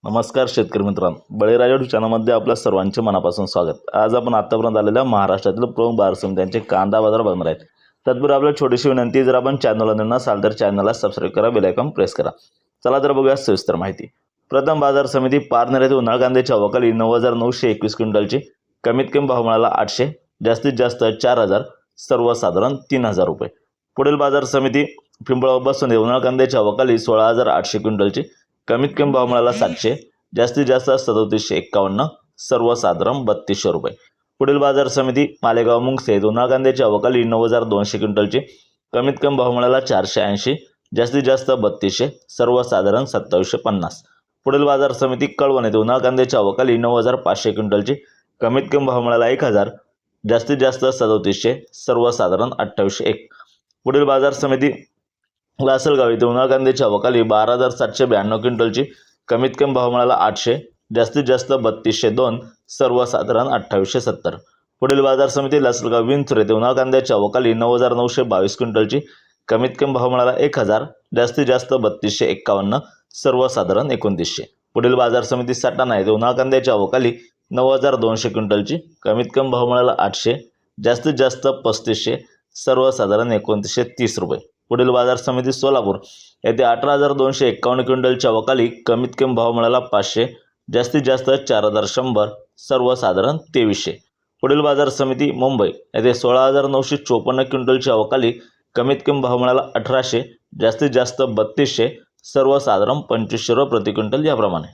नमस्कार शेतकरी मित्रांनो, बळीराजा यूट्यूब चॅनलमध्ये आपल्या सर्वांचे मनापासून स्वागत। आज आपण आतापर्यंत आलेल्या महाराष्ट्रातील प्रमुख बाजार समित्यांचे कांदा बाजार बघणार आहेत। तत्पूर्वी आपल्याला छोटीशी विनंती, जर आपण चॅनलला नवीन असाल तर चॅनलला सबस्क्राइब करा, बेल आयकॉन प्रेस करा। चला तर बघूया सविस्तर माहिती। प्रथम बाजार समिती पारनेर येथे उन्हाळ कांद्याची अवकाली 9,921 क्विंटलची, कमीत कमी भाव मिळाला 800, जास्तीत जास्त 4,000, सर्वसाधारण 3,000 रुपये। पुढील बाजार समिती पिंपळगाव बसवंत उन्हाळ कांद्याची अवकाली 16,800 क्विंटलची, कमीत कमी भाव मिळाला 700, जास्तीत जास्त 3751, सर्वसाधारण 3200 रुपये। पुढील बाजार समिती मालेगाव मुंगसे उन्हाळ कांद्याची अवकाली 9,200 क्विंटलची, कमीत कमी भाव मिळाला 480, जास्तीत जास्त 3200, सर्वसाधारण 2750। पुढील बाजार समिती कळवण येथे उन्हाळ कांद्याची अवकाली 9,500 क्विंटलची, कमीत कमी भाव मिळाला 1000, जास्तीत जास्त 3700, सर्वसाधारण 2801। पुढील बाजार समिती लासलगाव येथे उन्हाळ कांद्याची अवकाली 12,792 क्विंटलची, कमीत कमी भाव मिळाला 800, जास्तीत जास्त 3202, सर्वसाधारण 2870। पुढील बाजार समिती लासलगाव विंचूर येथे उन्हाळ कांद्याची अवकाली 9,922 क्विंटलची, कमीत कमी भाव मिळाला 1000, जास्तीत जास्त 3251, सर्वसाधारण 2900। पुढील बाजार समिती सटाणा येथे उन्हाळ कांद्याची अवकाली 9,200 क्विंटलची, कमीत कमी भाव मिळाला 800, जास्तीत जास्त 3500, सर्वसाधारण 2930 रुपये। पुढील बाजार समिती सोलापूर येथे 18,251 क्विंटलची अवकाली, कमीत कमी भाव मिळाला 500, जास्तीत जास्त 4,100, सर्वसाधारण 2300। पुढील बाजार समिती मुंबई येथे 16,954 क्विंटलची अवकाली, कमीत कमी भाव मिळाला 1800, जास्तीत जास्त 3200, सर्वसाधारण 2500 रुपये प्रति क्विंटल याप्रमाणे।